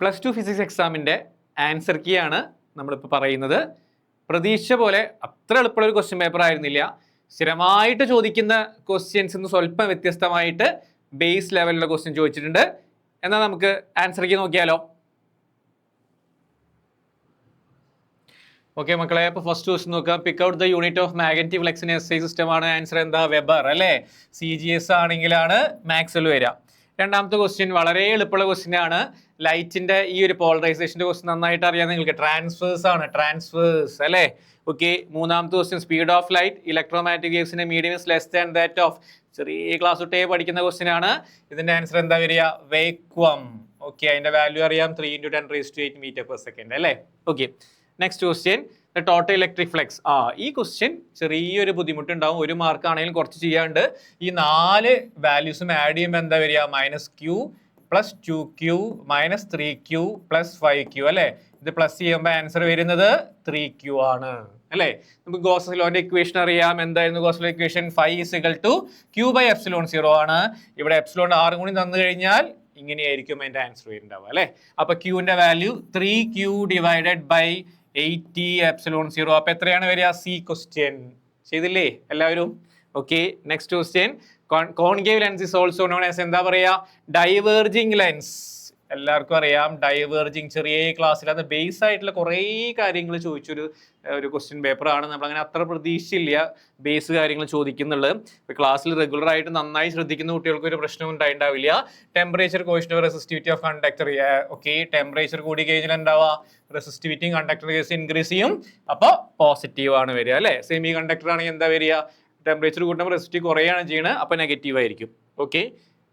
+2 physics എക്സാമിൻ്റെ answer key ആണ് നമ്മളിപ്പോൾ പറയുന്നത്. പ്രതീക്ഷ പോലെ അത്ര എളുപ്പമുള്ള ഒരു ക്വസ്റ്റ്യൻ പേപ്പർ ആയിരുന്നില്ല. സ്ഥിരമായിട്ട് ചോദിക്കുന്ന ക്വസ്റ്റ്യൻസ് നിന്ന് സ്വല്പം വ്യത്യസ്തമായിട്ട് ബേസ് ലെവലിലുള്ള ക്വസ്റ്റ്യൻ ചോദിച്ചിട്ടുണ്ട്. എന്നാൽ നമുക്ക് ആൻസർ കീ നോക്കിയാലോ? ഓക്കെ മക്കളെ, അപ്പോൾ ഫസ്റ്റ് ക്വസ്റ്റ്യൻ നോക്കാം. Pick out the unit of magnetic flux in SI system ആണ്. ആൻസർ എന്താ? വെബർ അല്ലേ? CGS ആണെങ്കിലാണ് മാക്സ്വെൽ വരിക. രണ്ടാമത്തെ ക്വസ്റ്റ്യൻ വളരെ എളുപ്പമുള്ള ക്വസ്റ്റ്യൻ ആണ്. ലൈറ്റിന്റെ ഈ ഒരു പോളറൈസേഷന്റെ ക്വസ്റ്റ്യൻ നന്നായിട്ട് അറിയാം നിങ്ങൾക്ക്. ട്രാൻസ്ഫേഴ്സ് ആണ്, ട്രാൻസ്ഫേഴ്സ് അല്ലേ? ഓക്കെ. മൂന്നാമത്തെ question speed of light electromagnetic വേവ്സിന്റെ medium is less than that of. ചെറിയ ക്ലാസ് തൊട്ടേ പഠിക്കുന്ന ക്വസ്റ്റ്യൻ ആണ്. ഇതിന്റെ ആൻസർ എന്താ വരിക? വേക്വം. ഓക്കെ, അതിന്റെ വാല്യൂ അറിയാം, 3 × 10⁸ m/s അല്ലേ? Okay. Next question the total electric flux. ഈ ക്വസ്റ്റ്യൻ ചെറിയൊരു ബുദ്ധിമുട്ടുണ്ടാവും. 1 മാർക്ക് ആണെങ്കിലും കുറച്ച് ചെയ്യാണ്ട്. ഈ 4 വാല്യൂസും ആഡ് ചെയ്യുമ്പോൾ എന്താ വരിക? -q + 2q - 3q + 5q അല്ലേ? ഇത് പ്ലസ് ചെയ്യുമ്പോൾ ആൻസർ വരുന്നത് 3q ആണ് അല്ലേ? നമുക്ക് ഗോസ് ലോന്റെ ഇക്വേഷൻ അറിയാം. എന്തായിരുന്നു goes law equation? Phi = q/ε0 ആണ്. ഇവിടെ എപ്സിലോൺ 6 കൂടി തന്നു കഴിഞ്ഞാൽ ഇങ്ങനെയായിരിക്കും അതിന്റെ ആൻസർ വരുന്നുണ്ടാവുക അല്ലേ? അപ്പൊ ക്യൂന്റെ വാല്യൂ 3q / 80ε0. അപ്പൊ എത്രയാണ് വരിക? C ക്വസ്റ്റ്യൻ ചെയ്തില്ലേ എല്ലാവരും? Okay. Next question concave lens is also known as എന്താ പറയാ? Diverging lens. എല്ലാവർക്കും അറിയാം ഡൈവേർജിങ്. ചെറിയ ക്ലാസ്സിൽ അത് ബേസ് ആയിട്ടുള്ള കുറേ കാര്യങ്ങൾ ചോദിച്ചൊരു ക്വസ്റ്റ്യൻ പേപ്പർ ആണ്. നമ്മളങ്ങനെ അത്ര പ്രതീക്ഷയില്ല ബേസ് കാര്യങ്ങൾ ചോദിക്കുന്നുള്ളത്. ക്ലാസ്സിൽ റെഗുലർ ആയിട്ട് നന്നായി ശ്രദ്ധിക്കുന്ന കുട്ടികൾക്ക് ഒരു പ്രശ്നവും ഉണ്ടാവില്ല. Temperature quotient of resistivity of conductor. Okay, temperature കൂടി കഴിഞ്ഞാൽ ഉണ്ടാവുക റെസിസ്റ്റിവിറ്റിയും കണ്ടക്ടർ കേസ് ഇൻക്രീസ് ചെയ്യും. അപ്പോൾ പോസിറ്റീവ് ആണ് വരിക അല്ലേ? സെമി കണ്ടക്ടർ ആണെങ്കിൽ എന്താ വരിക? ടെമ്പറേച്ചർ കൂട്ടുമ്പോൾ റെസിസ്റ്റിവിറ്റി കുറയാണ് ചെയ്യുന്നത്, അപ്പോൾ നെഗറ്റീവ് ആയിരിക്കും. Okay.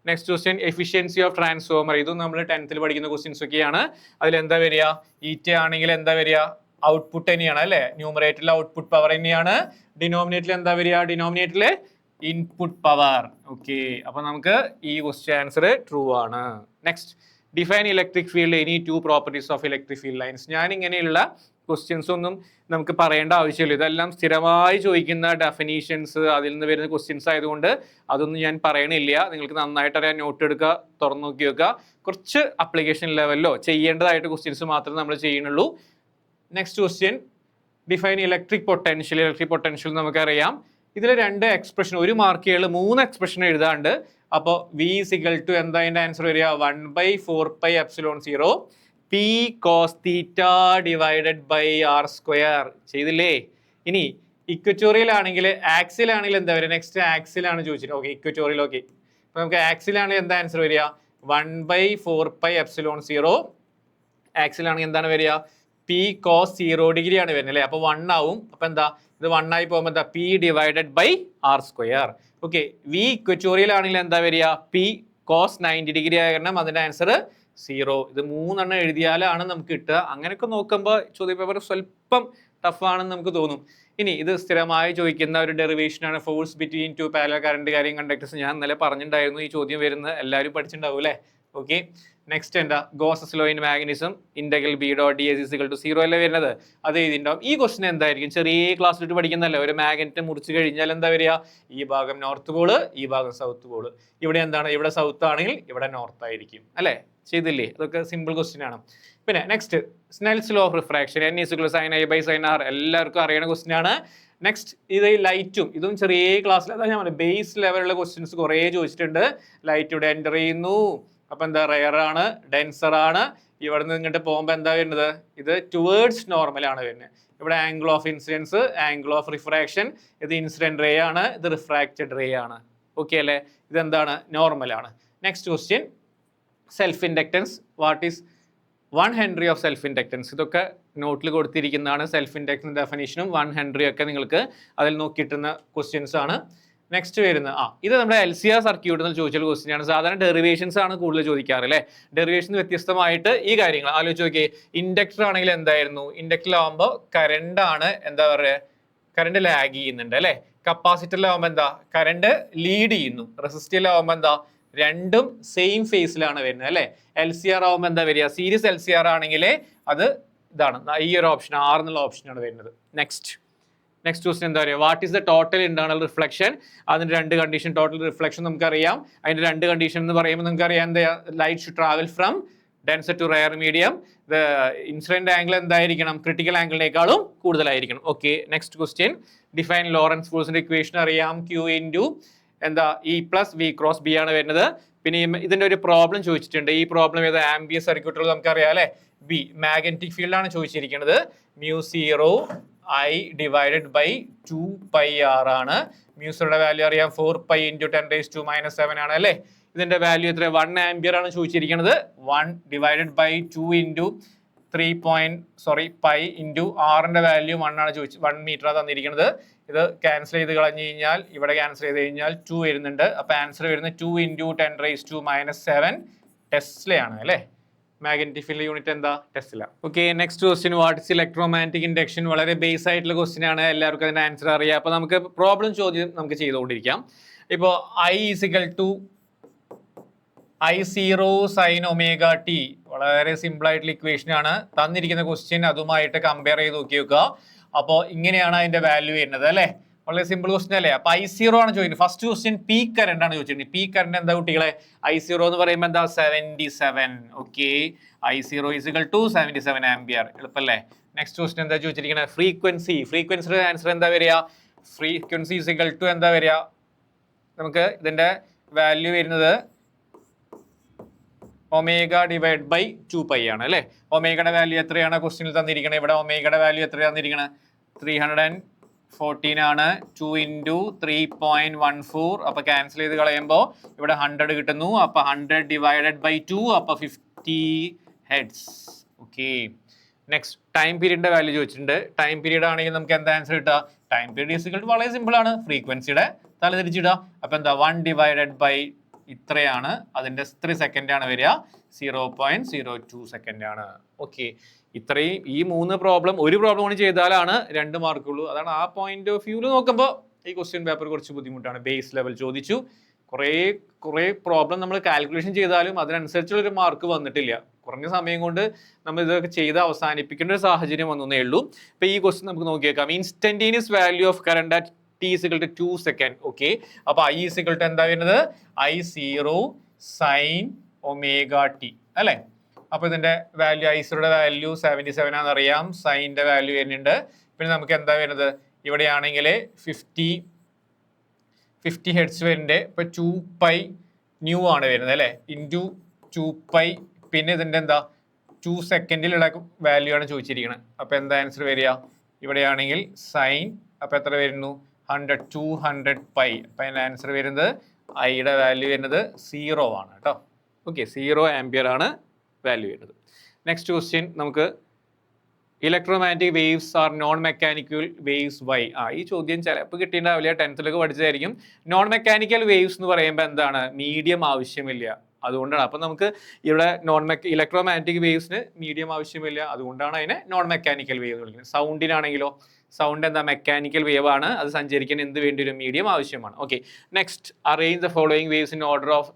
Next question efficiency of transformer. ഇതും നമ്മൾ 10th പഠിക്കുന്ന ക്വസ്റ്റ്യൻസ് ഒക്കെയാണ്. അതിൽ എന്താ വരിക? ഈറ്റ ആണെങ്കിൽ എന്താ വരിക? ഔട്ട്പുട്ട് തന്നെയാണ് അല്ലേ? ന്യൂമറേറ്ററിൽ ഔട്ട്പുട്ട് പവർ തന്നെയാണ്. ഡിനോമിനേറ്ററിൽ എന്താ വരിക? ഡിനോമിനേറ്ററിൽ ഇൻപുട്ട് പവർ. ഓക്കെ, അപ്പൊ നമുക്ക് ഈ ക്വസ്റ്റ്യൻ ആൻസർ ട്രൂ ആണ്. Next define electric field any 2 properties of electric field lines. ഞാൻ ഇങ്ങനെയുള്ള ക്വസ്റ്റ്യൻസ് ഒന്നും നമുക്ക് പറയേണ്ട ആവശ്യമില്ല. ഇതെല്ലാം സ്ഥിരമായി ചോദിക്കുന്ന ഡെഫിനീഷൻസ്, അതിൽ നിന്ന് വരുന്ന ക്വസ്റ്റ്യൻസ് ആയതുകൊണ്ട് അതൊന്നും ഞാൻ പറയണില്ല. നിങ്ങൾക്ക് നന്നായിട്ട് അറിയാൻ, നോട്ട് എടുക്കുക, തുറന്നു നോക്കി വെക്കുക. കുറച്ച് അപ്ലിക്കേഷൻ ലെവലിലോ ചെയ്യേണ്ടതായിട്ട് ക്വസ്റ്റ്യൻസ് മാത്രമേ നമ്മൾ ചെയ്യുന്നുള്ളൂ. Next question define electric potential. Electric potential നമുക്കറിയാം. ഇതിൽ 2 എക്സ്പ്രഷൻ, 1 മാർക്കുകൾ 3 എക്സ്പ്രഷൻ എഴുതാണ്ട്. അപ്പോൾ V = എന്താ അതിൻ്റെ ആൻസർ വരിക? 1/4πε0 P cos θ / r². ചെയ്തില്ലേ? ഇനി ഇക്വറ്റോറിയൽ ആണെങ്കിൽ, ആക്സിൽ ആണെങ്കിൽ എന്താ വരിക? നെക്സ്റ്റ് ആക്സിൽ ആണ് ചോദിച്ചിട്ട്. Okay, equatorial. ഓക്കെ, അപ്പോൾ നമുക്ക് ആക്സിൽ ആണെങ്കിൽ എന്താ ആൻസർ വരിക? 1/4πε0. ആക്സിൽ ആണെങ്കിൽ എന്താണ് വരിക? P cos 0° ആണ് വരുന്നത് അല്ലേ? അപ്പോൾ 1 ആവും. അപ്പോൾ എന്താ ഇത് 1 ആയി പോകുമ്പോൾ എന്താ? P / r². Okay. V equatorial ആണെങ്കിൽ എന്താ വരിക? P cos 90° ആയ കാരണം അതിൻ്റെ ആൻസർ 0. ഇത് 3 എണ്ണം എഴുതിയാലാണ് നമുക്ക് കിട്ടുക. അങ്ങനെയൊക്കെ നോക്കുമ്പോൾ ചോദ്യപേപ്പർ സ്വല്പം ടഫാണെന്ന് നമുക്ക് തോന്നും. ഇനി ഇത് സ്ഥിരമായി ചോദിക്കുന്ന ഒരു ഡെറിവേഷനാണ് force between 2 parallel current carrying conductors. ഞാൻ ഇന്നലെ പറഞ്ഞിട്ടുണ്ടായിരുന്നു ഈ ചോദ്യം വരുന്നത്, എല്ലാവരും പഠിച്ചിട്ടുണ്ടാവും അല്ലേ? ഓക്കെ. നെക്സ്റ്റ് എന്താ? Gauss's law in magnetism integral B.ds = 0 അല്ലേ വരുന്നത്? അത് എഴുതിയിട്ടുണ്ടാവും. ഈ ക്വസ്റ്റ്യൻ എന്തായിരിക്കും? ചെറിയ ക്ലാസ്സിലിട്ട് പഠിക്കുന്നതല്ലേ? ഒരു മാഗ്നറ്റ് മുറിച്ച് കഴിഞ്ഞാൽ എന്താ വരിക? ഈ ഭാഗം നോർത്ത് പോള്, ഈ ഭാഗം സൗത്ത് പോള്. ഇവിടെ എന്താണ്? ഇവിടെ സൗത്ത് ആണെങ്കിൽ ഇവിടെ നോർത്ത് ആയിരിക്കും അല്ലേ? ചെയ്തില്ലേ? അതൊക്കെ സിമ്പിൾ ക്വസ്റ്റ്യൻ ആണ്. പിന്നെ next Snell's law of refraction. N = sin I / sin R. എല്ലാവർക്കും അറിയുന്ന ക്വസ്റ്റ്യൻ ആണ്. നെക്സ്റ്റ് ഇത് ലൈറ്റും. ഇതും ചെറിയ ക്ലാസ്സിൽ അതാ ഞാൻ പറഞ്ഞത്, ബേസ് ലെവലുള്ള ക്വസ്റ്റ്യൻസ് കുറേ ചോദിച്ചിട്ടുണ്ട്. ലൈറ്റ് ഇവിടെ എൻ്റർ ചെയ്യുന്നു. അപ്പൊ എന്താ? റെയർ ആണ്, ഡെൻസർ ആണ്. ഇവിടെ നിന്ന് ഇങ്ങോട്ട് പോകുമ്പോൾ എന്താ വരുന്നത്? ഇത് ടുവേർഡ്സ് നോർമൽ ആണ് വരുന്നത്. ഇവിടെ angle of incidence, angle of refraction. ഇത് ഇൻസിഡന്റ് റേ ആണ്, ഇത് റിഫ്രാക്റ്റഡ് റേ ആണ്. ഓക്കെ അല്ലേ? ഇതെന്താണ്? നോർമൽ ആണ്. Next question self inductance. What is 1 Henry of self inductance? ഇതൊക്കെ നോട്ടിൽ കൊടുത്തിരിക്കുന്നതാണ്. സെൽഫ് ഇൻഡക്റ്റൻസ് ഡെഫിനേഷനും 1 ഹെൻറി ഒക്കെ നിങ്ങൾക്ക് അതിൽ നോക്കി കിട്ടുന്ന ക്വസ്റ്റ്യൻസ് ആണ്. നെക്സ്റ്റ് വരുന്നത് ഇത് നമ്മുടെ LCR സർക്യൂട്ടിൽ നിന്ന് ചോദിച്ച ക്വസ്റ്റ്യൻ ആണ്. സാധാരണ ഡെറിവേഷൻസ് ആണ് കൂടുതൽ ചോദിക്കാറ് അല്ലേ? ഡെറിവേഷൻ വ്യത്യസ്തമായിട്ട് ഈ കാര്യങ്ങൾ ആലോചിച്ച് നോക്കിയേ. ഇൻഡക്ടർ ആണെങ്കിൽ എന്തായിരുന്നു? ഇൻഡക്ടറിലാവുമ്പോൾ കറണ്ട് ആണ് എന്താ പറയുക? കറണ്ട് ലാഗ് ചെയ്യുന്നുണ്ട് അല്ലേ? കപ്പാസിറ്ററിലാവുമ്പോൾ എന്താ? കറണ്ട് ലീഡ് ചെയ്യുന്നു. റെസിസ്റ്ററിലാവുമ്പോൾ എന്താ? രണ്ടും സെയിം ഫേസിലാണ് വരുന്നത് അല്ലേ? LCR ആവുമ്പോൾ എന്താ വരിക? സീരീസ് LCR ആണെങ്കിൽ അത് ഇതാണ്, ഈ ഒരു ഓപ്ഷൻ, R എന്നുള്ള ഓപ്ഷനാണ് വരുന്നത്. നെക്സ്റ്റ് ക്വസ്റ്റ്യൻ എന്താ പറയുക? What is the total internal reflection? അതിന്റെ 2 കണ്ടീഷൻ. ടോട്ടൽ റിഫ്ലക്ഷൻ നമുക്കറിയാം. അതിന്റെ 2 കണ്ടീഷൻ എന്ന് പറയുമ്പോൾ നമുക്കറിയാം എന്താ? Light should travel from denser to rarer medium incident angle എന്തായിരിക്കണം? ക്രിട്ടിക്കൽ ആംഗിളിനേക്കാളും കൂടുതലായിരിക്കണം. Okay, next question. Define Lorentz ഫോഴ്സിന്റെ ഇക്വേഷൻ അറിയാം. Q ഇൻറ്റു എന്താ E plus V cross B ആണ് വരുന്നത്. പിന്നെ ഇതിന്റെ ഒരു പ്രോബ്ലം ചോദിച്ചിട്ടുണ്ട്. ഈ പ്രോബ്ലം ഏത്? ആംബിയർ സർക്യൂട്ടുകൾ നമുക്കറിയാം അല്ലെ. B മാഗ്നറ്റിക് ഫീൽഡ് ആണ് ചോദിച്ചിരിക്കുന്നത്. μ0 I ഡിവൈഡഡ് ബൈ 2πr ആണ്. മ്യൂസിയുടെ വാല്യൂ അറിയാം, 4π ഇൻറ്റു 10⁻⁻⁷ ആണ് അല്ലേ. ഇതിന്റെ വാല്യൂ എത്ര? 1 ആംബിയർ ആണ് ചോദിച്ചിരിക്കുന്നത്. 1 divided by 2 into pi into ആറിന്റെ വാല്യൂ 1 ആണ് 1 മീറ്റർ തന്നിരിക്കുന്നത്. ഇത് ക്യാൻസൽ ചെയ്ത് കളഞ്ഞു കഴിഞ്ഞാൽ ഇവിടെ ക്യാൻസൽ ചെയ്ത് കഴിഞ്ഞാൽ 2 വരുന്നുണ്ട്. അപ്പൊ ആൻസർ വരുന്നത് 2 ഇൻറ്റു 10⁻⁻7 ടെസ്ലയാണ് അല്ലേ. മാഗ്നറ്റിക് ഫീൽഡ് യൂണിറ്റ് എന്താ? Tesla. Okay, next question. What is electromagnetic induction? വളരെ ബേസ് ആയിട്ടുള്ള ക്വസ്റ്റ്യൻ ആണ്, എല്ലാവർക്കും അതിന്റെ ആൻസർ അറിയാം. അപ്പൊ നമുക്ക് പ്രോബ്ലം ചോദ്യം നമുക്ക് ചെയ്തുകൊണ്ടിരിക്കാം. ഇപ്പോൾ I0 sin omega t വളരെ സിമ്പിൾ ആയിട്ടുള്ള ഇക്വേഷൻ ആണ് തന്നിരിക്കുന്ന ക്വസ്റ്റ്യൻ. അതുമായിട്ട് കമ്പയർ ചെയ്ത് നോക്കി വെക്കുക. അപ്പോൾ ഇങ്ങനെയാണ് അതിന്റെ വാല്യൂ വരുന്നത് അല്ലേ. വളരെ സിമ്പിൾ ക്വസ്റ്റ്യൻ അല്ലേ. അപ്പൊ I0 ആണ് ചോദിക്കുന്നത്. ഫസ്റ്റ് ക്വസ്റ്റ്യൻ പീക്ക് കറന്റ് ആണ് ചോദിച്ചിട്ടുണ്ട്. പീക്ക് കറന്റ് എന്താ കുട്ടികളെ? I0 എന്ന് പറയുമ്പോൾ എന്താ? 77. Okay, I0 = 77 ampere. എളുപ്പല്ലേ. നെക്സ്റ്റ് ക്വസ്റ്റ്യൻ എന്താ ചോദിച്ചിരിക്കുന്നത്? ഫ്രീക്വൻസിയുടെ ആൻസർ എന്താ വരിക? ഫ്രീക്വൻസി = എന്താ വരിക? നമുക്ക് ഇതിന്റെ വാല്യൂ വരുന്നത് ഒമേഗ ഡിവൈഡ് ബൈ 2π ആണ് അല്ലേ. ഒമേഗയുടെ വാല്യൂ എത്രയാണ് ക്വസ്റ്റ്യനിൽ തന്നിരിക്കുന്നത്? ഇവിടെ ഒമേഗയുടെ വാല്യൂ എത്രയാണ് തന്നിരിക്കുന്നത്? 314 ആണ്. 2 ഇൻറ്റു 3.14. അപ്പൊ ക്യാൻസൽ ചെയ്ത് കളയുമ്പോൾ ഇവിടെ 100 കിട്ടുന്നു. അപ്പൊ 100 ഡിവൈഡഡ് ബൈ 2, അപ്പൊ 50 ഹെഡ്സ്. ഓക്കെ, നെക്സ്റ്റ് ടൈം പീരീഡിന്റെ വാല്യൂ ചോദിച്ചിട്ടുണ്ട്. ടൈം പീരീഡ് ആണെങ്കിൽ നമുക്ക് എന്താ ആൻസർ കിട്ടുക? ടൈം പീരീഡ് വളരെ സിമ്പിൾ ആണ്. ഫ്രീക്വൻസിയുടെ തലതിരിച്ചിടുക. അപ്പൊ എന്താ? 1 ഡിവൈഡഡ് ബൈ ഇത്രയാണ്, അതിന്റെ 3 സെക്കൻഡ് ആണ് വരിക. 0.02 സെക്കൻഡ് ആണ്. ഓക്കെ, ഇത്രയും ഈ 3 പ്രോബ്ലം ഒരു പ്രോബ്ലം കൂടി ചെയ്താലാണ് 2 മാർക്കുള്ളൂ. അതാണ് ആ പോയിന്റ് ഓഫ് വ്യൂവിൽ നോക്കുമ്പോൾ ഈ ക്വസ്റ്റ്യൻ പേപ്പർ കുറച്ച് ബുദ്ധിമുട്ടാണ്. ബേസ് ലെവൽ ചോദിച്ചു. കുറേ പ്രോബ്ലം നമ്മൾ കാൽക്കുലേഷൻ ചെയ്താലും അതിനനുസരിച്ചുള്ള ഒരു മാർക്ക് വന്നിട്ടില്ല. കുറഞ്ഞ സമയം കൊണ്ട് നമ്മൾ ഇതൊക്കെ ചെയ്ത് അവസാനിപ്പിക്കേണ്ട ഒരു സാഹചര്യം വന്നേ ഉള്ളൂ. ഇപ്പൊ ഈ ക്വസ്റ്റ്യൻ നമുക്ക് നോക്കിയേക്കാം. Instantaneous value of current at t = 2 second. Okay, അപ്പൊ I = എന്താ വരുന്നത്? I0 sin omega t അല്ലെ. അപ്പൊ ഇതിന്റെ വാല്യൂ I0യുടെ വാല്യൂ 77 ആണെന്ന് അറിയാം. സൈൻ്റെ വാല്യൂ വരുന്നുണ്ട്. പിന്നെ നമുക്ക് എന്താ വരുന്നത്? ഇവിടെയാണെങ്കിൽ 50 ഹെഡ്സ് വരുന്നുണ്ട്. ഇപ്പൊ 2π ന്യൂ ആണ് വരുന്നത് അല്ലെ. ഇൻറ്റു 2π. പിന്നെ ഇതിന്റെ എന്താ? 2 സെക്കൻഡിലുള്ള വാല്യൂ ആണ് ചോദിച്ചിരിക്കുന്നത്. അപ്പൊ എന്താ ആൻസർ വരിക? ഇവിടെയാണെങ്കിൽ സൈൻ അപ്പൊ എത്ര വരുന്നു? 200π. അപ്പൊ അതിന്റെ ആൻസർ വരുന്നത് ഐയുടെ വാല്യൂ വരുന്നത് 0 ആണ് കേട്ടോ. ഓക്കെ, 0 ആംപിയർ ആണ് വാല്യൂ വരുന്നത്. നെക്സ്റ്റ് ക്വസ്റ്റ്യൻ നമുക്ക് electromagnetic waves are non mechanical waves why. ഈ ചോദ്യം ചിലപ്പോൾ കിട്ടിയിട്ടുണ്ടാവില്ല, 10th പഠിച്ചതായിരിക്കും. നോൺ മെക്കാനിക്കൽ വേവ്സ് എന്ന് പറയുമ്പോൾ എന്താണ്? മീഡിയം ആവശ്യമില്ല, അതുകൊണ്ടാണ്. അപ്പം നമുക്ക് ഇവിടെ ഇലക്ട്രോമാഗ്നറ്റിക് വേവ്സിന് മീഡിയം ആവശ്യമില്ല, അതുകൊണ്ടാണ് അതിനെ നോൺ മെക്കാനിക്കൽ വേവ് വിളിക്കുന്നത്. സൗണ്ടിനാണെങ്കിലോ സൗണ്ട് എന്താ? മെക്കാനിക്കൽ വേവ് ആണ്. അത് സഞ്ചരിക്കാൻ എന്ത് വേണ്ടി വരും? മീഡിയം ആവശ്യമാണ്. Okay, next arrange the following waves in order of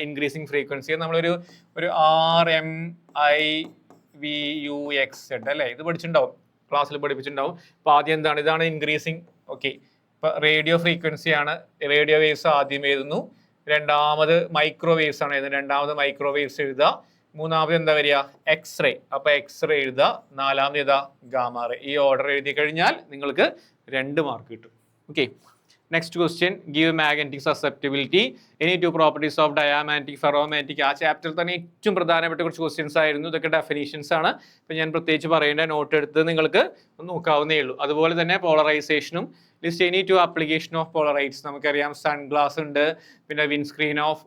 increasing frequency. നമ്മളൊരു RMIVUX അല്ലേ, ഇത് പഠിച്ചിട്ടുണ്ടാവും, ക്ലാസ്സിൽ പഠിപ്പിച്ചിട്ടുണ്ടാവും. അപ്പോൾ ആദ്യം എന്താണ്? ഇതാണ് ഇൻക്രീസിങ്. ഓക്കെ, ഇപ്പൊ റേഡിയോ ഫ്രീക്വൻസി ആണ്. റേഡിയോ വേവ്സ് ആദ്യം എഴുതുന്നു. രണ്ടാമത് മൈക്രോവേവ്സ് ആണ് എഴുതുന്നത്. രണ്ടാമത് മൈക്രോവേവ്സ് എഴുതുക. മൂന്നാമത് എന്താ വരിക? എക്സ്റേ. അപ്പൊ എക്സ്റേ എഴുതുക. നാലാമത് ഏതാ? ഗാമാറേ. ഈ ഓർഡർ എഴുതി കഴിഞ്ഞാൽ നിങ്ങൾക്ക് 2 മാർക്ക് കിട്ടും. Okay, next question. Give magnetic susceptibility. Any 2 properties of diamagnetic ferromagnetic. ആ ചാപ്റ്ററിൽ തന്നെ ഏറ്റവും പ്രധാനപ്പെട്ട കുറച്ച് ക്വസ്റ്റ്യൻസ് ആയിരുന്നു. ഇതൊക്കെ ഡെഫിനീഷൻസ് ആണ്. ഇപ്പൊ ഞാൻ പ്രത്യേകിച്ച് പറയേണ്ട നോട്ട് എടുത്ത് നിങ്ങൾക്ക് നോക്കാവുന്നേ ഉള്ളൂ. അതുപോലെ തന്നെ പോളറൈസേഷനും ലിസ്റ്റ് എനി 2 ആപ്ലിക്കേഷൻ ഓഫ് പോളറൈറ്റ്സ്. നമുക്കറിയാം സൺഗ്ലാസ് ഉണ്ട്, പിന്നെ വിൻസ്ക്രീൻ ഓഫ്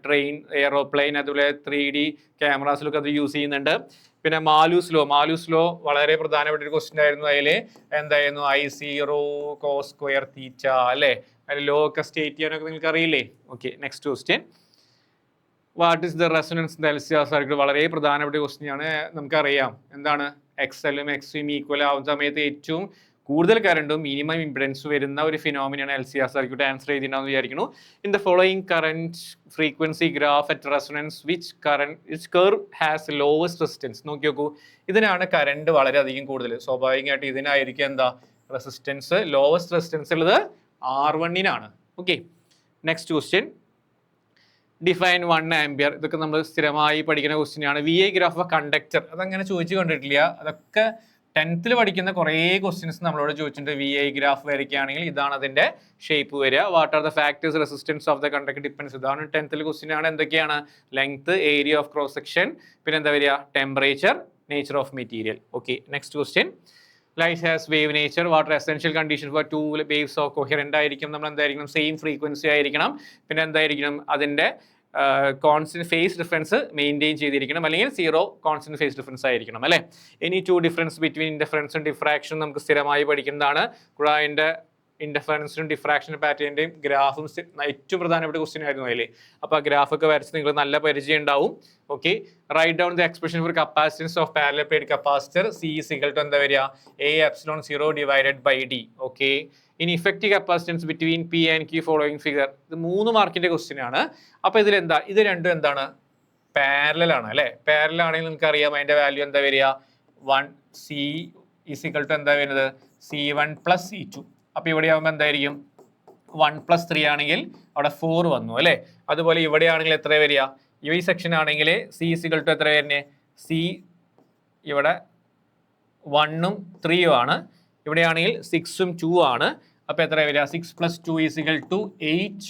ട്രെയിൻ, എയറോപ്ലെയിൻ, അതുപോലെ 3D ക്യാമറാസിലൊക്കെ അത് യൂസ് ചെയ്യുന്നുണ്ട്. പിന്നെ മാലൂസ് ലോ വളരെ പ്രധാനപ്പെട്ട ഒരു ക്വസ്റ്റ്യൻ ആയിരുന്നു. അതിൽ എന്തായിരുന്നു? I0 cos square theta അല്ലേ. അതിൽ ലോ ഒക്കെ സ്റ്റേറ്റ് ചെയ്യാനൊക്കെ നിങ്ങൾക്ക് അറിയില്ലേ. Okay, next question. What is the resonance in the LCR circuit. വളരെ പ്രധാനപ്പെട്ട ക്വസ്റ്റ്യൻ ആണ്. നമുക്കറിയാം എന്താണ്? XL-ഉം XC-യും ഈക്വൽ ആവുന്ന സമയത്ത് ഏറ്റവും കൂടുതൽ കറണ്ടും മിനിമം ഇംപിഡൻസ് വരുന്ന ഒരു ഫിനോമിനാണ് LCR സർക്യൂട്ട്. ആൻസർ ചെയ്തിട്ടുണ്ടാവും വിചാരിക്കുന്നു. In the following current frequency graph at resonance which curve has lowest resistance. നോക്കി നോക്കൂ, ഇതിനാണ് കറണ്ട് വളരെയധികം കൂടുതൽ. സ്വാഭാവികമായിട്ട് ഇതിനായിരിക്കും എന്താ? റെസിസ്റ്റൻസ്. ലോവസ്റ്റ് റെസിസ്റ്റൻസ് ഉള്ളത് R1-നാണ്. Okay, next question. Define 1 ampere. ഇതൊക്കെ നമ്മൾ സ്ഥിരമായി പഠിക്കുന്ന ക്വസ്റ്റ്യൻ ആണ്. VI ഗ്രാഫ് ഓഫ് കണ്ടക്ടർ അതങ്ങനെ ചോദിച്ചു കണ്ടിട്ടില്ല. അതൊക്കെ 10th പഠിക്കുന്ന കുറേ ക്വസ്റ്റ്യൻസ് നമ്മളോട് ചോദിച്ചിട്ടുണ്ട്. VI ഗ്രാഫ് വരയ്ക്കുകയാണെങ്കിൽ ഇതാണ് അതിന്റെ ഷേപ്പ് വരിക. What are the factors resistance of the conductor depends. ഇതാണ് 10th ക്വസ്റ്റ്യൻ ആണ്. എന്തൊക്കെയാണ്? Length, area of cross section, പിന്നെ എന്താ വരിക? Temperature, nature of material. Okay, next question. Light has wave nature. What essential condition for 2 waves of coherent ആയിരിക്കും? നമ്മൾ എന്തായിരിക്കണം? Same frequency ആയിരിക്കണം. പിന്നെ എന്തായിരിക്കണം? അതിന്റെ കോൺസ്റ്റന്റ് ഫേസ് ഡിഫറൻസ് മെയിൻറ്റെയിൻ ചെയ്തിരിക്കണം, അല്ലെങ്കിൽ 0 കോൺസ്റ്റന്റ് ഫേസ് ഡിഫറൻസ് ആയിരിക്കണം അല്ലേ. ഇനി 2 ഡിഫറൻസ് ബിറ്റ്വീൻ ഇൻഡിഫറൻസും ഡിഫ്രാക്ഷനും നമുക്ക് സ്ഥിരമായി പഠിക്കുന്നതാണ്. കുഴായിൻ്റെ ഇൻഡിഫറൻസിനും ഡിഫ്രാക്ഷൻ പാറ്റേണിൻ്റെയും ഗ്രാഫും ഏറ്റവും പ്രധാനപ്പെട്ട ക്വസ്റ്റ്യൻ ആയിരുന്നു അതിൽ. അപ്പോൾ ആ ഗ്രാഫൊക്കെ വരച്ച് നിങ്ങൾ നല്ല പരിചയം ഉണ്ടാവും. Okay, write down the expression for capacitance of parallel plate capacitor. C is equal to എന്താ വരിക? A epsilon 0 divided by D. Okay, ഇനി effective capacitance between P and Q following figure. ഇത് 3 മാർക്കിന്റെ ക്വസ്റ്റ്യൻ ആണ്. അപ്പോൾ ഇതിലെന്താ? ഇത് രണ്ടും എന്താണ്? പാരലൽ ആണ് അല്ലേ. പാരലൽ ആണെങ്കിൽ നിങ്ങൾക്ക് അറിയാം അതിന്റെ വാല്യൂ എന്താ വരിക? 1 C is equal to എന്താ വരുന്നത്? C1 plus C2. അപ്പോൾ ഇവിടെ ആകുമ്പോൾ എന്തായിരിക്കും? 1 plus 3 ആണെങ്കിൽ അവിടെ 4 വന്നു അല്ലേ. അതുപോലെ ഇവിടെ ആണെങ്കിൽ എത്ര വരിക? ഈ സെക്ഷൻ ആണെങ്കിൽ C is equal to എത്ര വരുന്നത്? C ഇവിടെ 1ഉം 3ഉം ആണ്. ഇവിടെയാണെങ്കിൽ 6ഉം 2 ആണ്. അപ്പോൾ എത്ര വരിക? 6 plus 2 is equal to 8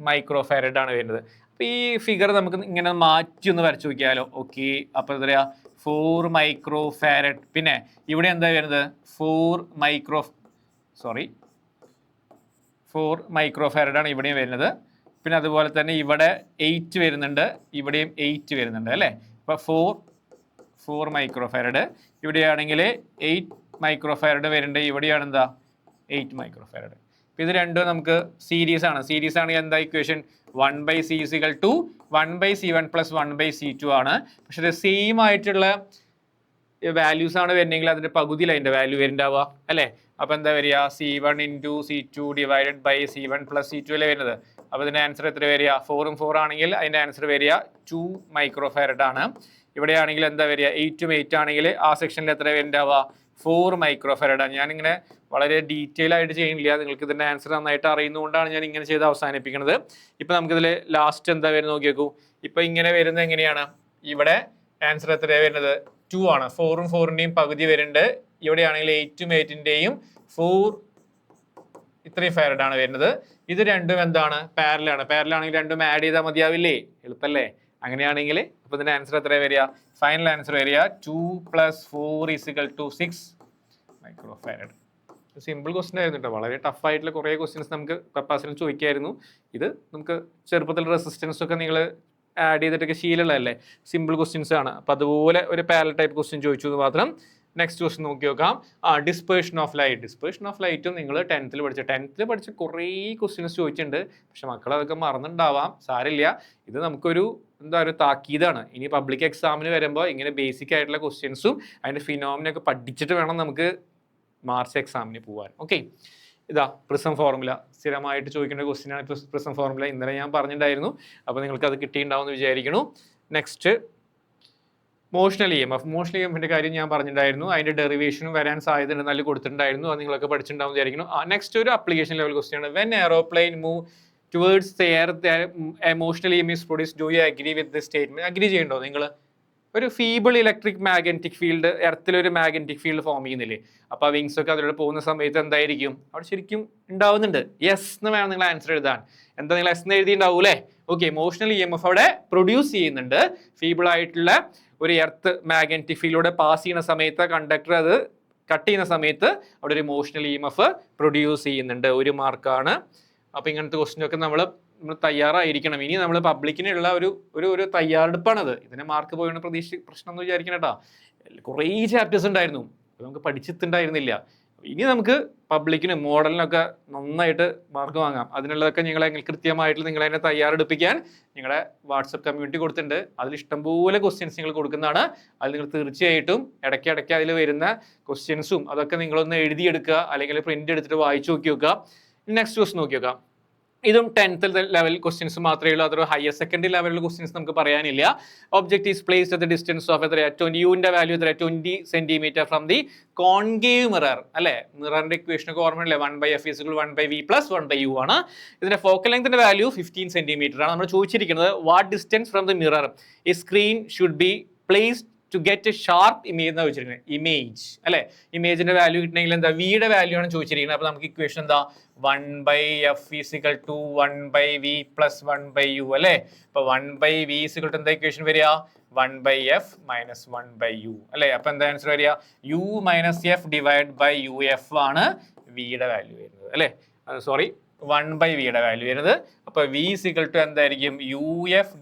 micro farad ആണ് വരുന്നത്. അപ്പോൾ ഈ ഫിഗർ നമുക്ക് ഇങ്ങനെ മാറ്റി ഒന്ന് വരച്ചു നോക്കിയാലോ. ഓക്കെ, അപ്പോൾ എത്രയാ? 4 മൈക്രോ ഫാരഡ്. പിന്നെ ഇവിടെ എന്താ വരുന്നത്? 4 മൈക്രോ ഫാരഡ് ആണ് ഇവിടെയും വരുന്നത്. പിന്നെ അതുപോലെ തന്നെ ഇവിടെ 8 വരുന്നുണ്ട്, ഇവിടെയും 8 വരുന്നുണ്ട് അല്ലേ. അപ്പോൾ 4 മൈക്രോ ഫാരഡ്. ഇവിടെയാണെങ്കിൽ 8 മൈക്രോ ഫാരഡ് വരുന്നുണ്ട്, ഇവിടെയാണ് എന്താ? 8 മൈക്രോ ഫാരഡ്. അപ്പോൾ ഇത് രണ്ടും നമുക്ക് സീരീസ് ആണ്. സീരീസ് ആണെങ്കിൽ എന്താ equation? 1/C is equal to 1/C1 plus 1/C2 ആണ്. പക്ഷെ ഇത് സെയിം ആയിട്ടുള്ള വാല്യൂസ് ആണ് വരുന്നെങ്കിൽ അതിന്റെ പകുതിയിൽ അതിന്റെ വാല്യൂ വരുന്നുണ്ടാവുക അല്ലേ. അപ്പോൾ എന്താ വരിക? C1 into C2 divided by C1 plus C2 അല്ലേ വരുന്നത്. അപ്പോൾ ഇതിന്റെ ആൻസർ എത്ര വരിക? 4ഉം 4 ആണെങ്കിൽ അതിന്റെ ആൻസർ വരിക 2 മൈക്രോ ഫാരഡ് ആണ്. ഇവിടെയാണെങ്കിൽ എന്താ വരിക? 8ഉം 8 ആണെങ്കിൽ ആ സെക്ഷനിൽ എത്ര വരുന്നുണ്ടാവുക? 4 മൈക്രോ ഫാരഡ് ആണ്. ഞാനിങ്ങനെ വളരെ ഡീറ്റെയിൽ ആയിട്ട് ചെയ്യുന്നില്ല, നിങ്ങൾക്ക് ഇതിന്റെ ആൻസർ നന്നായിട്ട് അറിയുന്നതുകൊണ്ടാണ് ഞാൻ ഇങ്ങനെ ചെയ്ത് അവസാനിപ്പിക്കുന്നത്. ഇപ്പം നമുക്കിതിൽ ലാസ്റ്റ് എന്താ വരുന്നത് നോക്കി നോക്കൂ. ഇപ്പം ഇങ്ങനെ വരുന്നത് എങ്ങനെയാണ്? ഇവിടെ ആൻസർ എത്രയാണ് വരുന്നത്? 2 ആണ്. 4ഉം 4ന്റെയും പകുതി വരുന്നുണ്ട്. ഇവിടെയാണെങ്കിൽ 8ഉം 8ന്റെയും 4 ഇത്രയും ഫാരഡ് ആണ് വരുന്നത്. ഇത് രണ്ടും എന്താണ്? പാരലൽ ആണെങ്കിൽ രണ്ടും ആഡ് ചെയ്താൽ മതിയാവില്ലേ? എളുപ്പല്ലേ? അങ്ങനെയാണെങ്കിൽ അപ്പോൾ ഇതിന്റെ ആൻസർ എത്രയാണ് വരിക? ഫൈനൽ ആൻസർ വരിക 2 plus 4 is equal to 6 micro farad. Simple question ആയിരുന്നു കേട്ടോ. വളരെ ടഫ് ആയിട്ടുള്ള കുറേ ക്വസ്റ്റ്യൻസ് നമുക്ക് കപ്പാസിറ്ററിൽ ചോദിക്കായിരുന്നു. ഇത് നമുക്ക് ചെറുപ്പത്തിൽ റെസിസ്റ്റൻസ് ഒക്കെ നിങ്ങൾ ആഡ് ചെയ്തിട്ടൊക്കെ ശീലമുള്ളതല്ലേ. സിമ്പിൾ ക്വസ്റ്റ്യൻസ് ആണ്. അപ്പോൾ അതുപോലെ ഒരു പാരലൽ ടൈപ്പ് ക്വസ്റ്റ്യൻ ചോദിച്ചു എന്ന് മാത്രം. നെക്സ്റ്റ് ക്വസ്റ്റ്യൻ നോക്കി നോക്കാം. ഡിസ്പേർഷൻ ഓഫ് ലൈറ്റും നിങ്ങൾ 10th പഠിച്ച കുറേ ക്വസ്റ്റ്യൻസ് ചോദിച്ചിട്ടുണ്ട്. പക്ഷെ മക്കൾ അതൊക്കെ മറന്നുണ്ടാവാം, സാരില്ല. ഇത് നമുക്കൊരു ഒരു താക്കീതാണ്. ഇനി പബ്ലിക് എക്സാമിന് വരുമ്പോൾ ഇങ്ങനെ ബേസിക് ആയിട്ടുള്ള ക്വസ്റ്റ്യൻസും അതിൻ്റെ ഫിനോമിനൊക്കെ പഠിച്ചിട്ട് വേണം നമുക്ക് മാർച്ച് എക്സാമിന് പോകാൻ. ഓക്കെ, ഇതാ പ്രിസം ഫോർമുല സ്ഥിരമായിട്ട് ചോദിക്കേണ്ട ക്വസ്റ്റ്യൻ ആണ്. പ്രിസം ഫോർമുല ഇന്നലെ ഞാൻ പറഞ്ഞിട്ടുണ്ടായിരുന്നു. അപ്പോൾ നിങ്ങൾക്ക് അത് കിട്ടിയിട്ടുണ്ടാവും എന്ന് വിചാരിക്കുന്നു. നെക്സ്റ്റ് മോഷണൽ ഇഎംഎഫിന്റെ കാര്യം ഞാൻ പറഞ്ഞിട്ടുണ്ടായിരുന്നു. അതിന്റെ ഡെറിവേഷനും വരാൻ സാധ്യത ഉണ്ടെന്ന് കൊടുത്തിട്ടുണ്ടായിരുന്നു. അത് നിങ്ങളൊക്കെ പഠിച്ചിട്ടുണ്ടാവും വിചാരിക്കുന്നു. നെക്സ്റ്റ് ഒരു അപ്ലിക്കേഷൻ ലെവൽ ക്വസ്റ്റ്യൻ ആണ്. When aeroplane move towards the air motional EMF is produced. Do you agree with this statement? Agree ചെയ്യണ്ടോ നിങ്ങൾ? ഒരു ഫീബിൾ ഇലക്ട്രിക് മാഗ്നറ്റിക് ഫീൽഡ്, എർത്തിലൊരു മാഗ്നറ്റിക് ഫീൽഡ് ഫോം ചെയ്യുന്നില്ലേ? അപ്പോൾ ആ വിങ്സ് ഒക്കെ അതിലൂടെ പോകുന്ന സമയത്ത് എന്തായിരിക്കും? അവിടെ ശരിക്കും ഉണ്ടാവുന്നുണ്ട്. യെസ് എന്ന് വേണം നിങ്ങൾ ആൻസർ എഴുതാൻ. എന്താ നിങ്ങൾ എസ് എന്ന് എഴുതിയിട്ടുണ്ടാവൂലേ? ഓക്കെ, മോഷണൽ ഇഎംഎഫ് അവിടെ പ്രൊഡ്യൂസ് ചെയ്യുന്നുണ്ട്. ഫീബിൾ ആയിട്ടുള്ള ഒരു എർത്ത് മാഗ്നറ്റിക് ഫീൽഡിലൂടെ പാസ് ചെയ്യുന്ന സമയത്ത് കണ്ടക്ടർ അത് കട്ട് ചെയ്യുന്ന സമയത്ത് അവിടെ ഒരു മോഷണൽ ഇഎംഎഫ് പ്രൊഡ്യൂസ് ചെയ്യുന്നുണ്ട്. 1 മാർക്കാണ്. അപ്പോൾ ഇങ്ങനത്തെ ക്വസ്റ്റ്യനൊക്കെ നമ്മൾ തയ്യാറായിരിക്കണം. ഇനി നമ്മൾ പബ്ലിക്കിനുള്ള ഒരു തയ്യാറെടുപ്പാണത്. ഇതിനെ മാർക്ക് പോയാണ് പ്രശ്നം എന്ന് വിചാരിക്കണം കേട്ടോ. കുറേ ചാപ്റ്റേഴ്സ് ഉണ്ടായിരുന്നു, നമുക്ക് പഠിച്ചെത്തുണ്ടായിരുന്നില്ല. ഇനി നമുക്ക് പബ്ലിക്കിനും മോഡലിനൊക്കെ നന്നായിട്ട് മാർക്ക് വാങ്ങാം. അതിനുള്ളതൊക്കെ കൃത്യമായിട്ട് നിങ്ങളതിനെ തയ്യാറെടുപ്പിക്കാൻ നിങ്ങളുടെ വാട്സപ്പ് കമ്മ്യൂണിറ്റി കൊടുത്തിട്ടുണ്ട്. അതിൽ ഇഷ്ടംപോലെ ക്വസ്റ്റ്യൻസ് നിങ്ങൾ കൊടുക്കുന്നതാണ്. അത് നിങ്ങൾ തീർച്ചയായിട്ടും ഇടയ്ക്കിടയ്ക്ക് അതിൽ വരുന്ന ക്വസ്റ്റ്യൻസും അതൊക്കെ നിങ്ങളൊന്ന് എഴുതിയെടുക്കുക, അല്ലെങ്കിൽ പ്രിന്റ് എടുത്തിട്ട് വായിച്ചു നോക്കി നോക്കുക. നെക്സ്റ്റ് ക്വസ്റ്റ്യൻ നോക്കി നോക്കാം. ഇതും 10th ലെവൽ ക്വസ്റ്റ്യൻസ് മാത്രമേ ഉള്ളൂ. അതൊരു ഹയർ സെക്കൻഡറി ലെവലിൽ ക്വസ്റ്റ്യൻസ് നമുക്ക് പറയാനില്ല. Object is placed at the distance of എത്രയാ 20 യുവിന്റെ വാല്യൂ എത്രയാ 20 centimetre from the concave mirror അല്ലെ. മിററിന്റെ ഇക്വേഷൻ ഒക്കെ ഓർമ്മയില്ലേ 1/f = 1/v + 1/u ആണ്. ഇതിന്റെ ഫോക്കൽ ലെങ്ത്തിന്റെ വാല്യൂ 15 സെന്റിമീറ്റർ ആണ്. നമ്മൾ ചോദിച്ചിരിക്കുന്നത് what distance from the mirror ഈ screen should be placed to get a sharp image എന്നാണ് ചോദിച്ചിരിക്കുന്നത്. ഇമേജ് അല്ലെ, ഇമേജിന്റെ വാല്യൂ കിട്ടണമെങ്കിൽ എന്താ വിയുടെ വാല്യൂ ആണ് ചോദിച്ചിരിക്കുന്നത്. അപ്പൊ നമുക്ക് ഇക്വേഷൻ എന്താ 1/f = 1/v + 1/u അല്ലെ. അപ്പൊ 1/v = എന്താ ഇക്വേഷൻ വരിക 1/f - 1/u അല്ലെ. അപ്പൊ എന്താ ആൻസർ വരിക u - f / uf ആണ് വിയുടെ വാല്യൂ വരുന്നത് അല്ലെ. സോറി 1/v യുടെ വാല്യൂ വരുന്നത്. അപ്പൊ v = എന്തായിരിക്കും uf /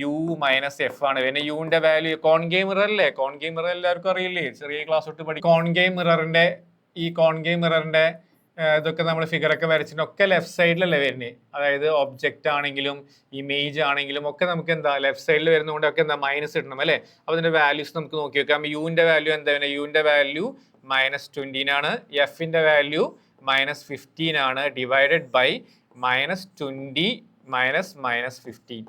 u - f ആണ്. പിന്നെ യുവിന്റെ വാല്യൂ കോൺകേവ് മിറർ അല്ലേ, കോൺകേവ് മിറർ എല്ലാവർക്കും അറിയില്ലേ, ചെറിയ ക്ലാസ് തൊട്ട് പഠിക്കും. കോൺകേവ് മിററിന്റെ ഇതൊക്കെ നമ്മൾ ഫിഗർ ഒക്കെ വരച്ചിട്ടൊക്കെ ലെഫ്റ്റ് സൈഡിലല്ലേ വരുന്നത്. അതായത് ഒബ്ജക്റ്റ് ആണെങ്കിലും ഇമേജ് ആണെങ്കിലും ഒക്കെ നമുക്ക് എന്താ ലെഫ്റ്റ് സൈഡിൽ വരുന്നതുകൊണ്ടൊക്കെ എന്താ മൈനസ് ഇടണം അല്ലേ. അപ്പൊ അതിന്റെ വാല്യൂസ് നമുക്ക് നോക്കി വെക്കാം. യുവിന്റെ വാല്യൂ എന്താ വരുന്നത്, യുവിന്റെ വാല്യൂ -20 ആണ്, എഫിന്റെ വാല്യൂ -15 ആണ്, ഡിവൈഡഡ് ബൈ -20 - -15.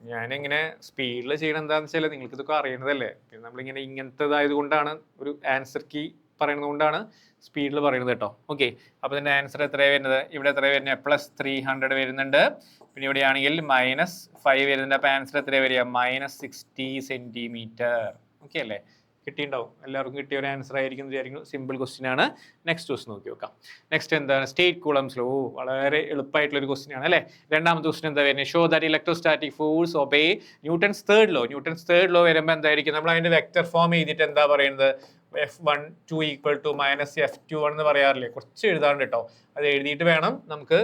ഞാനിങ്ങനെ സ്പീഡിൽ ചെയ്യണം എന്താണെന്ന് വെച്ചാൽ നിങ്ങൾക്ക് ഇതൊക്കെ അറിയുന്നതല്ലേ. പിന്നെ നമ്മളിങ്ങനെ ഇങ്ങനത്തേതായത് കൊണ്ടാണ് ഒരു ആൻസർ കീ പറയുന്നത് കൊണ്ടാണ് സ്പീഡിൽ പറയുന്നത് കേട്ടോ. ഓക്കെ, അപ്പോൾ ഇതിൻ്റെ ആൻസർ എത്രയാണ് വരുന്നത്, ഇവിടെ എത്രയാണ് വരുന്നത് +300 വരുന്നുണ്ട്. പിന്നെ ഇവിടെ ആണെങ്കിൽ -5 വരുന്നുണ്ട്. അപ്പോൾ ആൻസർ എത്രയാണ് വരിക -60 സെന്റിമീറ്റർ. ഓക്കെ അല്ലേ, കിട്ടിയിട്ടുണ്ടാവും, എല്ലാവർക്കും കിട്ടിയ ഒരു ആൻസർ ആയിരിക്കും വിചാരിക്കുന്നു. സിമ്പിൾ ക്വസ്റ്റ്യൻ ആണ്. നെക്സ്റ്റ് ക്വസ്റ്റ്യൻ നോക്കി നോക്കാം. നെക്സ്റ്റ് എന്താണ് സ്റ്റേറ്റ് കൂളംസ് ലോ. വളരെ എളുപ്പമായിട്ടുള്ള ഒരു ക്വസ്റ്റ്യൻ ആണ് അല്ലേ. രണ്ടാമത്തെ ക്വസ്റ്റ്യൻ എന്താ വരുന്നത് show that electrostatic force obey Newton's third law വരുമ്പോൾ എന്തായിരിക്കും നമ്മൾ അതിന്റെ വെക്ടർ ഫോം ചെയ്തിട്ട് എന്താ പറയുന്നത് F12 = -F21 എന്ന് പറയാറില്ലേ. കുറച്ച് എഴുതാണ്ട് കേട്ടോ, അത് എഴുതിയിട്ട് വേണം നമുക്ക്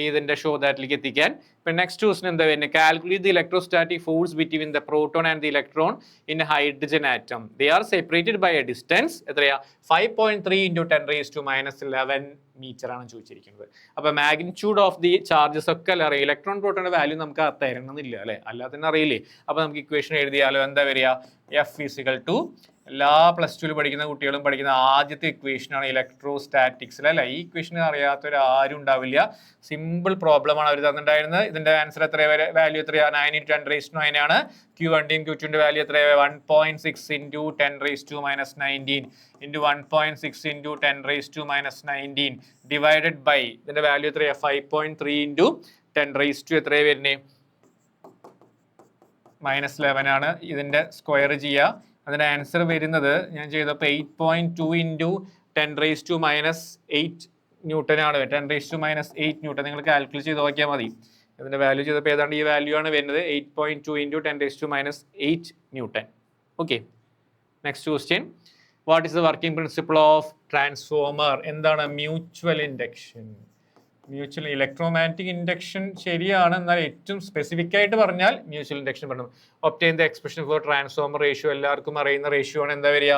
ഇതിന്റെ ഷോ ദാറ്റിലേക്ക് എത്തിക്കാൻ. ഇപ്പൊ നെക്സ്റ്റ് ക്വസ്റ്റ്യൻ എന്താ വരുന്നത് calculate the electrostatic force between the proton and the electron in hydrogen atom. They are separated by a distance എത്രയാ 5.3 × 10⁻11 മീറ്റർ ആണ് ചോദിച്ചിരിക്കുന്നത്. അപ്പൊ മാഗ്നിറ്റ്യൂഡ് ഓഫ് ദി ചാർജസ് ഒക്കെ അല്ല അറിയാം. ഇലക്ട്രോൺ പ്രോട്ടോണിന്റെ വാല്യൂ നമുക്ക് തരണമെന്നില്ല അല്ലെ, അല്ലാതെ തന്നെ അറിയില്ലേ. അപ്പൊ നമുക്ക് ഇക്വേഷൻ എഴുതിയാലോ എന്താ വരിക F = എല്ലാ +2 പഠിക്കുന്ന കുട്ടികളും പഠിക്കുന്ന ആദ്യത്തെ ഇക്വേഷൻ ആണ് ഇലക്ട്രോസ്റ്റാറ്റിക്സിൽ അല്ലെ. ഈ ഇക്വേഷൻ അറിയാത്തവർ ആരും ഉണ്ടാവില്ല. സിമ്പിൾ പ്രോബ്ലം ആണ് അവർ തന്നിട്ടുണ്ടായിരുന്നത്. ഇതിന്റെ ആൻസർ എത്ര വാല്യൂ എത്രയാ 9 × 10⁻9 ആണ്. Q1 Q2 വാല്യൂ എത്രയാ 1.6 × 10⁻19 into 1.6 × 10⁻19 ഡിവൈഡഡ് ബൈ ഇതിന്റെ വാല്യൂ എത്രയാ 5.3 × 10⁻, എത്രയാ വരുന്നത് -11 ആണ്. ഇതിന്റെ സ്ക്വയർ ചെയ്യുക, അതിന്റെ ആൻസർ വരുന്നത് ഞാൻ ചെയ്തപ്പോൾ 8.2 × 10⁻8 ന്യൂട്ടൺ ആണ്. 10⁻8 ന്യൂട്ടൺ നിങ്ങൾ കാൽക്കുലേറ്റ് ചെയ്ത് നോക്കിയാൽ മതി. ഇതിന്റെ വാല്യൂ ചെയ്തപ്പോൾ ഏതാണ്ട് ഈ വാല്യൂ ആണ് വരുന്നത് 8.2 × 10⁻8 newton. Okay, next question what is the working principle of transformer. എന്താണ് mutual induction. Mutual electromagnetic induction ശരിയാണ്, എന്നാൽ ഏറ്റവും സ്പെസിഫിക് ആയിട്ട് പറഞ്ഞാൽ മ്യൂച്വൽ ഇൻഡക്ഷൻ പറഞ്ഞു. Obtain the expression for transformer ratio. എല്ലാവർക്കും അറിയുന്ന റേഷ്യോ ആണ്, എന്താ വരിക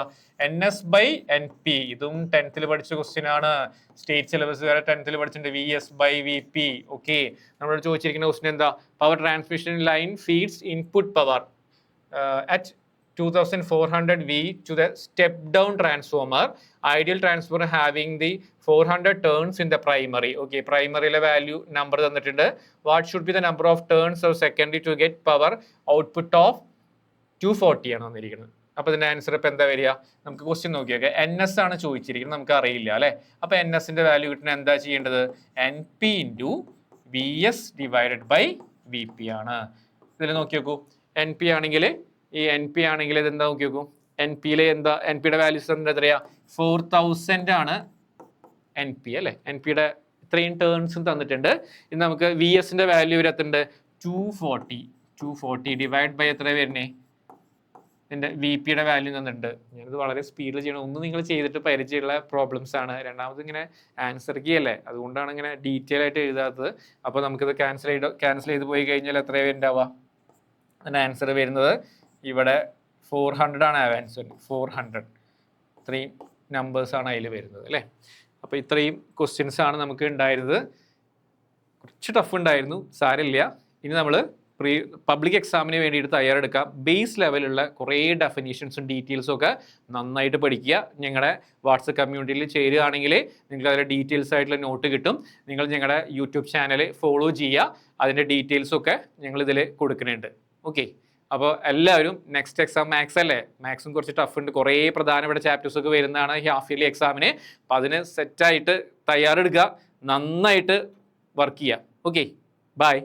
NS/NP. ഇതും 10th പഠിച്ച ക്വസ്റ്റ്യൻ ആണ്. സ്റ്റേറ്റ് സിലബസ് വരെ 10th പഠിച്ചിട്ടുണ്ട്. VS/VP. ഓക്കെ, നമ്മളോട് ചോദിച്ചിരിക്കുന്ന ക്വസ്റ്റ്യൻ എന്താ power transmission line feeds input power at 2400 V to the step down transformer. Ideal transformer having the 400 turns in the primary. Okay, primary value number തന്നിട്ടുണ്ട്. What should be the number of turns of secondary to get power output of 240 ആണ് തന്നിരിക്കുന്നത്. അപ്പൊ ഇതിന്റെ answer ഇപ്പൊ എന്താ വരിക നമുക്ക് question നോക്കിയൊക്കെ NS ആണ് ചോദിച്ചിരിക്കുന്നത്, നമുക്ക് അറിയില്ല അല്ലെ. അപ്പൊ NSന്റെ വാല്യൂ കിട്ടുന്ന എന്താ ചെയ്യേണ്ടത് NP × VS / VP ആണ്. ഇതിൽ നോക്കി നോക്കൂ NP ആണെങ്കിൽ ഈ NP ആണെങ്കിൽ ഇത് എന്താ നോക്കി നോക്കൂ NPയിലെ എന്താ NPയുടെ വാല്യൂസ് എത്രയാ 4000 ആണ് NP അല്ലെ. NPയുടെ ഇത്രയും ടേൺസും തന്നിട്ടുണ്ട്. ഇനി നമുക്ക് VSന്റെ വാല്യൂ വരത്തുണ്ട് 240 ഡിവൈഡ് ബൈ എത്ര വരുന്നേ ഇതിന്റെ VPയുടെ വാല്യൂ തന്നിട്ടുണ്ട്. ഞാനിത് വളരെ സ്പീഡിൽ ചെയ്യണം, ഒന്ന് നിങ്ങൾ ചെയ്തിട്ട് പരിചയമുള്ള പ്രോബ്ലംസ് ആണ്. രണ്ടാമത് ഇങ്ങനെ ആൻസർ കീ അല്ലേ, അതുകൊണ്ടാണ് ഇങ്ങനെ ഡീറ്റെയിൽ ആയിട്ട് എഴുതാത്തത്. അപ്പോൾ നമുക്കിത് ക്യാൻസൽ ചെയ്ത് പോയി കഴിഞ്ഞാൽ എത്രയാണ് ഉണ്ടാവുക അതിന്റെ ആൻസർ വരുന്നത് ഇവിടെ 400 ആണ് ആൻസർ. 400 ഇത്രയും നമ്പേഴ്സ് ആണ് അതിൽ വരുന്നത് അല്ലേ. അപ്പോൾ ഇത്രയും ക്വസ്റ്റ്യൻസ് ആണ് നമുക്ക് ഉണ്ടായിരുന്നത്. കുറച്ച് ടഫ് ഉണ്ടായിരുന്നു, സാരമില്ല. ഇനി നമ്മൾ പബ്ലിക് എക്സാമിന് വേണ്ടിയിട്ട് തയ്യാറെടുക്കാം. ബേസ് ലെവലുള്ള കുറേ ഡെഫിനേഷൻസും ഡീറ്റെയിൽസും ഒക്കെ നന്നായിട്ട് പഠിക്കുക. ഞങ്ങളുടെ വാട്സപ്പ് കമ്മ്യൂണിറ്റിയിൽ ചേരുകയാണെങ്കിൽ നിങ്ങൾക്ക് അതിലെ ഡീറ്റെയിൽസ് ആയിട്ടുള്ള നോട്ട് കിട്ടും. നിങ്ങൾ ഞങ്ങളുടെ യൂട്യൂബ് ചാനൽ ഫോളോ ചെയ്യുക. അതിൻ്റെ ഡീറ്റെയിൽസൊക്കെ ഞങ്ങൾ ഇതിൽ കൊടുക്കുന്നുണ്ട്. ഓക്കെ, അപ്പോൾ എല്ലാവരും നെക്സ്റ്റ് എക്സാം മാത്സ് അല്ലേ, മാത്സും കുറച്ച് ടഫ് ഉണ്ട്, കുറേ പ്രധാനപ്പെട്ട ചാപ്റ്റേഴ്സ് ഒക്കെ വരുന്നതാണ് ഈ ഹാഫ് ഇയർലി എക്സാമിന്. അപ്പോൾ അതിന് സെറ്റായിട്ട് തയ്യാറെടുക്കുക, നന്നായിട്ട് വർക്ക് ചെയ്യുക. Okay, by.